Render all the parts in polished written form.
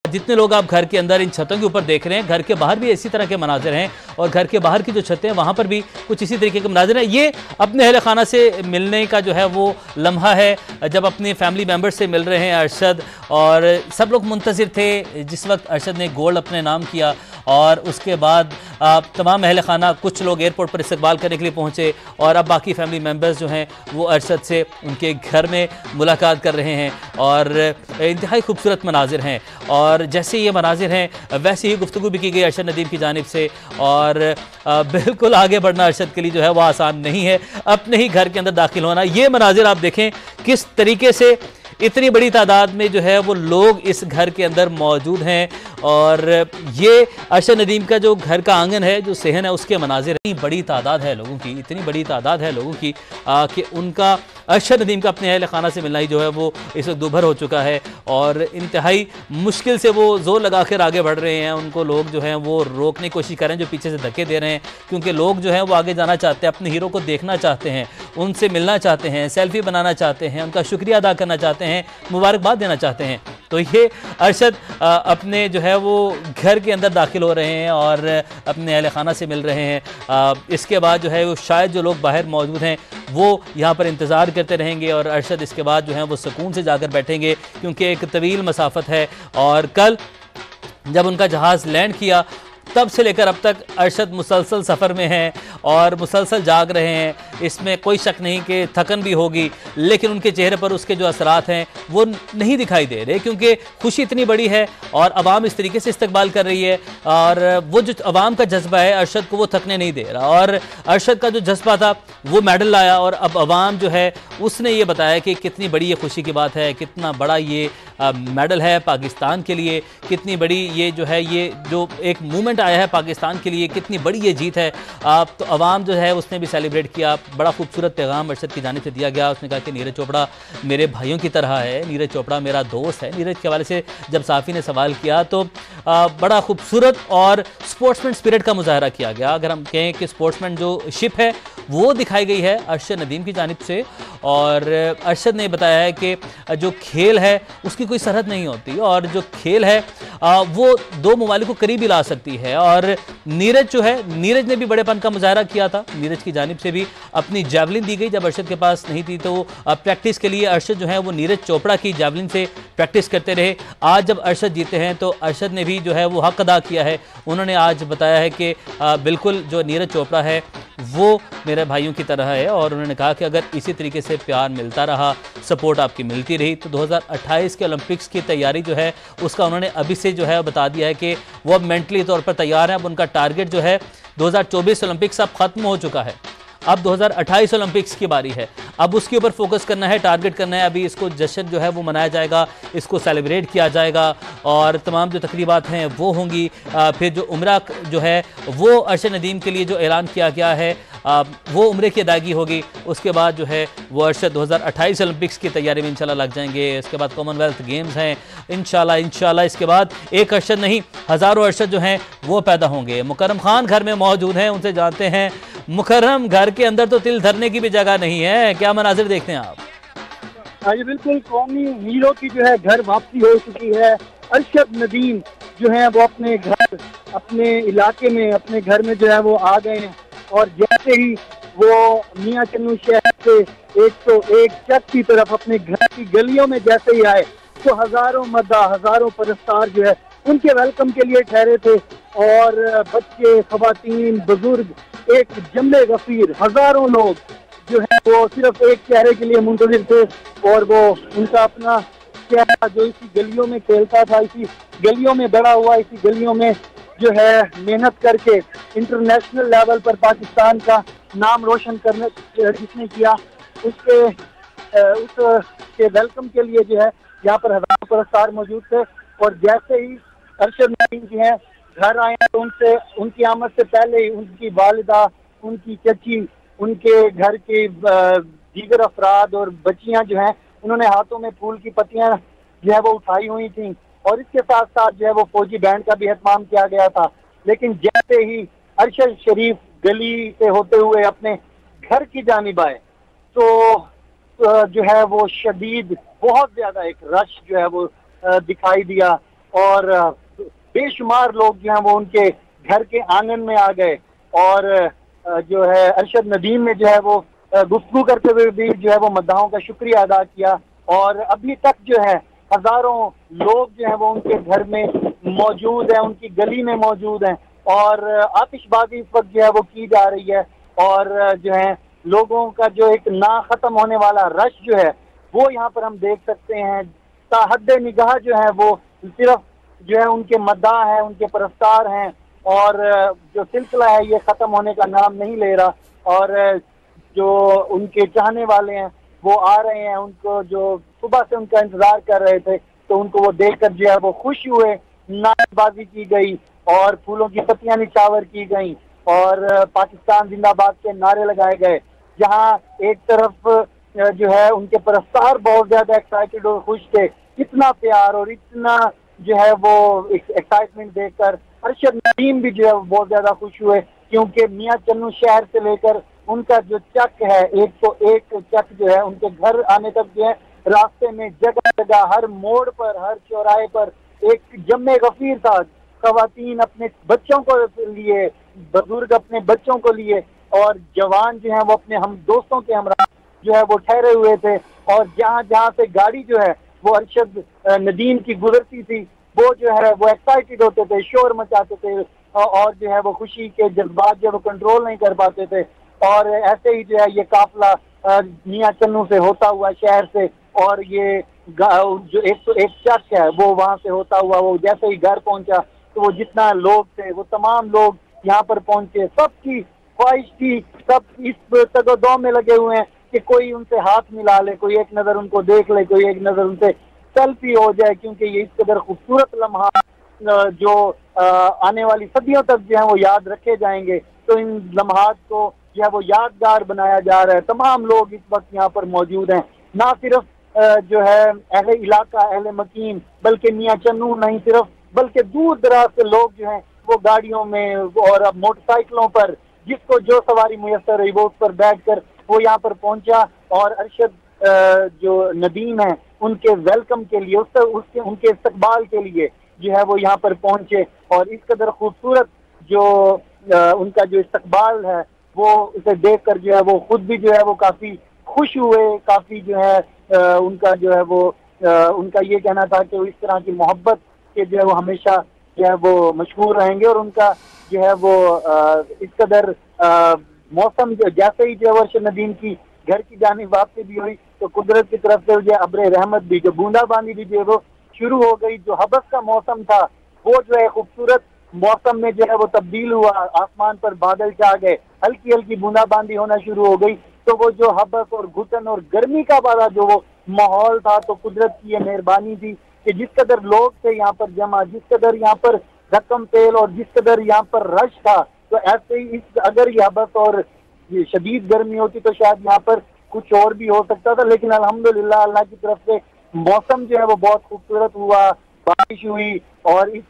जितने लोग आप घर के अंदर इन छतों के ऊपर देख रहे हैं, घर के बाहर भी इसी तरह के मनाजिर हैं और घर के बाहर की जो छतें हैं वहाँ पर भी कुछ इसी तरीके के मनाजिर हैं। ये अपने अहल खाना से मिलने का जो है वो लम्हा है, जब अपने फैमिली मेम्बर से मिल रहे हैं अरशद, और सब लोग मुंतज़िर थे जिस वक्त अरशद ने गोल्ड अपने नाम किया और उसके बाद तमाम अहल खाना, कुछ लोग एयरपोर्ट पर इस्तकबाल करने के लिए पहुँचे और अब बाकी फैमिली मेम्बर्स जो हैं वो अरशद से उनके घर में मुलाकात कर रहे हैं और इंतहाई खूबसूरत मनाजिर हैं। और जैसे ये मनाजिर हैं वैसे ही गुफ्तगू भी की गई अरशद नदीम की जानिब से, और बिल्कुल आगे बढ़ना अरशद के लिए जो है वो आसान नहीं है, अपने ही घर के अंदर दाखिल होना। ये मनाजिर आप देखें किस तरीके से इतनी बड़ी तादाद में जो है वो लोग इस घर के अंदर मौजूद हैं, और ये अरशद नदीम का जो घर का आंगन है, जो सेहन है, उसके मनाजिर। इतनी बड़ी तादाद है लोगों की, इतनी बड़ी तादाद है लोगों की कि उनका अरशद नदीम का अपने अहल खाना से मिलना ही जो है वो इस वक्त दुभर हो चुका है और इंतहाई मुश्किल से वो जोर लगा कर आगे बढ़ रहे हैं। उनको लोग जो हैं वो रोकने की कोशिश कर रहे हैं, जो पीछे से धक्के दे रहे हैं, क्योंकि लोग जो हैं वो आगे जाना चाहते हैं, अपने हीरो को देखना चाहते हैं, उनसे मिलना चाहते हैं, सेल्फी बनाना चाहते हैं, उनका शुक्रिया अदा करना चाहते हैं, मुबारकबाद देना चाहते हैं। तो ये अरशद अपने जो है वो घर के अंदर दाखिल हो रहे हैं और अपने अहल खाना से मिल रहे हैं। इसके बाद जो है वो शायद जो लोग बाहर मौजूद हैं वो यहाँ पर इंतज़ार करते रहेंगे और अरशद इसके बाद जो है वो सुकून से जाकर बैठेंगे, क्योंकि एक तवील मसाफत है। और कल जब उनका जहाज़ लैंड किया तब से लेकर अब तक अरशद मुसलसल सफ़र में हैं और मुसलसल जाग रहे हैं। इसमें कोई शक नहीं कि थकन भी होगी, लेकिन उनके चेहरे पर उसके जो असरात हैं वो नहीं दिखाई दे रहे, क्योंकि खुशी इतनी बड़ी है और अवाम इस तरीके से इस्तकबाल कर रही है, और वो जो अवाम का जज्बा है अरशद को वो थकने नहीं दे रहा। और अरशद का जो जज्बा था वो मेडल लाया, और अब अवाम जो है उसने ये बताया कि कितनी बड़ी ये खुशी की बात है, कितना बड़ा ये मेडल है पाकिस्तान के लिए, कितनी बड़ी ये जो है ये जो एक मूवमेंट आया है पाकिस्तान के लिए, कितनी बड़ी ये जीत है। तो अवाम जो है उसने भी सेलिब्रेट किया। बड़ा खूबसूरत पैगाम अरशद की जानिब से दिया गया। उसने कहा कि नीरज चोपड़ा मेरे भाइयों की तरह है, नीरज चोपड़ा मेरा दोस्त है। नीरज के हवाले से जब साफ़ी ने सवाल किया तो बड़ा खूबसूरत और स्पोर्ट्समैन स्पिरिट का मुजाहरा किया गया। अगर हम कहें कि स्पोर्ट्समैन जो शिप है वो दिखाई गई है अरशद नदीम की जानिब से, और अरशद ने बताया है कि जो खेल है उसकी कोई सरहद नहीं होती, और जो खेल है वो दो ममालिक को करीब ही ला सकती है। और नीरज जो है, नीरज ने भी बड़ेपन का मुजाहरा किया था। नीरज की जानिब से भी अपनी जैवलिन दी गई जब अरशद के पास नहीं थी, तो प्रैक्टिस के लिए अरशद जो है वो नीरज चोपड़ा की जैवलिन से प्रैक्टिस करते रहे। आज जब अरशद जीते हैं तो अरशद ने भी जो है वो हक अदा किया है। उन्होंने आज बताया है कि बिल्कुल जो नीरज चोपड़ा है वो मेरे भाइयों की तरह है, और उन्होंने कहा कि अगर इसी तरीके से प्यार मिलता रहा, सपोर्ट आपकी मिलती रही, तो 2028 के ओलंपिक्स की तैयारी जो है उसका उन्होंने अभी से जो है बता दिया है कि वो अब मेंटली तौर पर तैयार है। अब उनका टारगेट जो है 2024 ओलंपिक्स अब ख़त्म हो चुका है, अब 2028 ओलंपिक्स की बारी है। अब उसके ऊपर फोकस करना है, टारगेट करना है। अभी इसको जश्न जो है वो मनाया जाएगा, इसको सेलिब्रेट किया जाएगा और तमाम जो तकरीबात हैं वो होंगी। फिर जो उम्रा जो है वो अरशद नदीम के लिए जो ऐलान किया गया है वो उम्रे की अदायगी होगी। उसके बाद जो है वो अरशद 2028 ओलंपिक्स की तैयारी में इंशाल्लाह लग जाएंगे। इसके बाद कॉमनवेल्थ गेम्स हैं इंशाल्लाह। इसके बाद एक अरशद नहीं हज़ारों अरशद जो हैं वो पैदा होंगे। मुकर्रम खान घर में मौजूद हैं, उनसे जानते हैं। मुकर्रम, घर के अंदर तो तिल धरने की भी जगह नहीं है, क्या मनाजिर देखते हैं आप? हाँ जी बिल्कुल, कौमी हीरो की जो है घर वापसी हो चुकी है। अरशद नदीम जो है वो अपने घर, अपने इलाके में, अपने घर में जो है वो आ गए हैं, और जैसे ही वो मियां चन्नू शहर से 101 चक की तरफ अपने घर की गलियों में जैसे ही आए तो हजारों मद्दा, हजारों परस्तार जो है उनके वेलकम के लिए ठहरे थे, और बच्चे, खवातीन, बुजुर्ग, एक जम्मे गफीर, हजारों लोग जो है वो सिर्फ एक चेहरे के लिए मुंतजिर थे, और वो उनका अपना चेहरा जो इसी गलियों में खेलता था, इसी गलियों में बड़ा हुआ, इसी गलियों में जो है मेहनत करके इंटरनेशनल लेवल पर पाकिस्तान का नाम रोशन करने जिसने किया, उसके वेलकम के लिए जो है यहाँ पर हजारों परस्तार मौजूद थे। और जैसे ही अरशद नदीम जी हैं घर आए हैं तो उनसे, उनकी आमद से पहले ही उनकी वालिदा, उनकी चची, उनके घर के दीगर अफराद और बच्चियां जो हैं उन्होंने हाथों में फूल की पत्तियां जो है वो उठाई हुई थी, और इसके साथ साथ जो है वो फौजी बैंड का भी एहतमाम किया गया था। लेकिन जैसे ही अरशद शरीफ गली से होते हुए अपने घर की जानिब आए तो जो है वो शदीद, बहुत ज्यादा एक रश जो है वो दिखाई दिया, और बेशुमार लोग जो हैं वो उनके घर के आंगन में आ गए और जो है अरशद नदीम ने जो है वो गुफ्तगू करते हुए भी जो है वो मद्दाहों का शुक्रिया अदा किया। और अभी तक जो है हजारों लोग जो है वो उनके घर में मौजूद हैं, उनकी गली में मौजूद हैं और आतिशबाजी इस वक्त जो है वो की जा रही है। और जो है लोगों का जो एक ना खत्म होने वाला रश जो है वो यहाँ पर हम देख सकते हैं। ताहद्दे निगाह जो है वो सिर्फ जो है उनके मद्दाह हैं, उनके परस्तार हैं और जो सिलसिला है ये खत्म होने का नाम नहीं ले रहा। और जो उनके चाहने वाले हैं वो आ रहे हैं, उनको जो सुबह से उनका इंतजार कर रहे थे तो उनको वो देखकर जो है वो खुश हुए, नारेबाजी की गई और फूलों की पत्तियां निछावर की गई और पाकिस्तान जिंदाबाद के नारे लगाए गए। जहां एक तरफ जो है उनके परस्तार बहुत ज्यादा एक्साइटेड और खुश थे, इतना प्यार और इतना जो है वो एक्साइटमेंट देखकर अरशद नदीम भी जो है बहुत ज्यादा खुश हुए, क्योंकि मियां चन्नू शहर से लेकर उनका जो चक है 101 चक जो है उनके घर आने तक जो है रास्ते में जगह जगह हर मोड़ पर, हर चौराहे पर एक जम्मे गफीर था। खवातीन अपने बच्चों को लिए, बुजुर्ग अपने बच्चों को लिए और जवान जो है वो अपने हम दोस्तों के हमरा जो है वो ठहरे हुए थे। और जहाँ जहाँ से गाड़ी जो है वो अरशद नदीम की गुजरती थी वो जो है वो एक्साइटेड होते थे, शोर मचाते थे और जो है वो खुशी के जज्बात जो वो कंट्रोल नहीं कर पाते थे। और ऐसे ही जो है ये काफिला मियां चन्नू से होता हुआ शहर से और ये जो 101 चक है वो वहां से होता हुआ वो जैसे ही घर पहुंचा तो वो जितना लोग थे वो तमाम लोग यहाँ पर पहुंचे। सबकी ख्वाहिश थी, सब इस तगदो में लगे हुए हैं कि कोई उनसे हाथ मिला ले, कोई एक नजर उनको देख ले, कोई एक नजर उनसे सेल्फी हो जाए, क्योंकि ये इस कदर खूबसूरत लम्हा जो आने वाली सदियों तक जो है वो याद रखे जाएंगे। तो इन लम्हात को जो है वो यादगार बनाया जा रहा है। तमाम लोग इस वक्त यहाँ पर मौजूद हैं, ना सिर्फ जो है अहले इलाका, अहले मकीन, बल्कि मियां चन्नू नहीं सिर्फ, बल्कि दूर दराज से लोग जो हैं वो गाड़ियों में और अब मोटरसाइकिलों पर जिसको जो सवारी मुयसर हुई वो उस पर बैठ कर वो यहाँ पर पहुंचा और अरशद जो नदीम है उनके वेलकम के लिए, उसके उनके इस्तकबाल के लिए जो है वो यहाँ पर पहुंचे। और इस कदर खूबसूरत जो उनका जो इस्तकबाल है वो उसे देख कर जो है वो खुद भी जो है वो काफी खुश हुए, काफी जो है उनका जो है वो उनका ये कहना था कि वो इस तरह की मोहब्बत के जो है वो हमेशा जो है वो मशहूर रहेंगे। और उनका जो है वो इस कदर मौसम जो जैसे ही जो अरशद नदीम की घर की जानिब वापसी भी हुई तो कुदरत की तरफ से जो अब्रे रहमत भी, जो बूंदाबांदी भी जो है वो शुरू हो गई। जो हबस का मौसम था वो जो है खूबसूरत मौसम में जो है वो तब्दील हुआ, आसमान पर बादल छा गए, हल्की हल्की बूंदाबांदी होना शुरू हो गई। तो वो जो हबस और घुटन और गर्मी का वाला जो वो माहौल था तो कुदरत की ये मेहरबानी थी कि जिस कदर लोग थे यहाँ पर जमा, जिस कदर यहाँ पर रकम तेल और जिस कदर यहाँ पर रश था, तो ऐसे ही अगर ये हबस और ये शदीद गर्मी होती तो शायद यहाँ पर कुछ और भी हो सकता था। लेकिन अल्हम्दुलिल्लाह अल्लाह की तरफ से मौसम जो है वो बहुत खूबसूरत हुआ, बारिश हुई और इस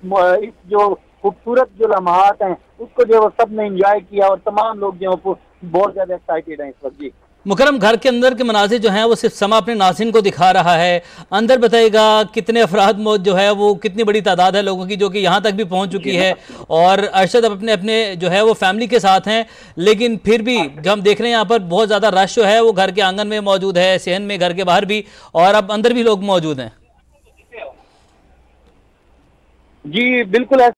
जो खूबसूरत जो लम्हात हैं उसको जो है वो सब ने एंजॉय किया और तमाम लोग जो है बहुत ज्यादा एक्साइटेड हैं इस वक्त। जी मुकरम, घर के अंदर के मनाजिर जो हैं वो सिर्फ समा अपने नाज़रीन को दिखा रहा है, अंदर बताइएगा कितने अफराद मौत जो है वो कितनी बड़ी तादाद है लोगों की जो कि यहाँ तक भी पहुँच चुकी है। और अरशद अब अपने अपने जो है वो फैमिली के साथ हैं, लेकिन फिर भी जो हम देख रहे हैं यहाँ पर बहुत ज़्यादा रश जो है वो घर के आंगन में मौजूद है, सहन में, घर के बाहर भी, और अब अंदर भी लोग मौजूद हैं। जी बिल्कुल।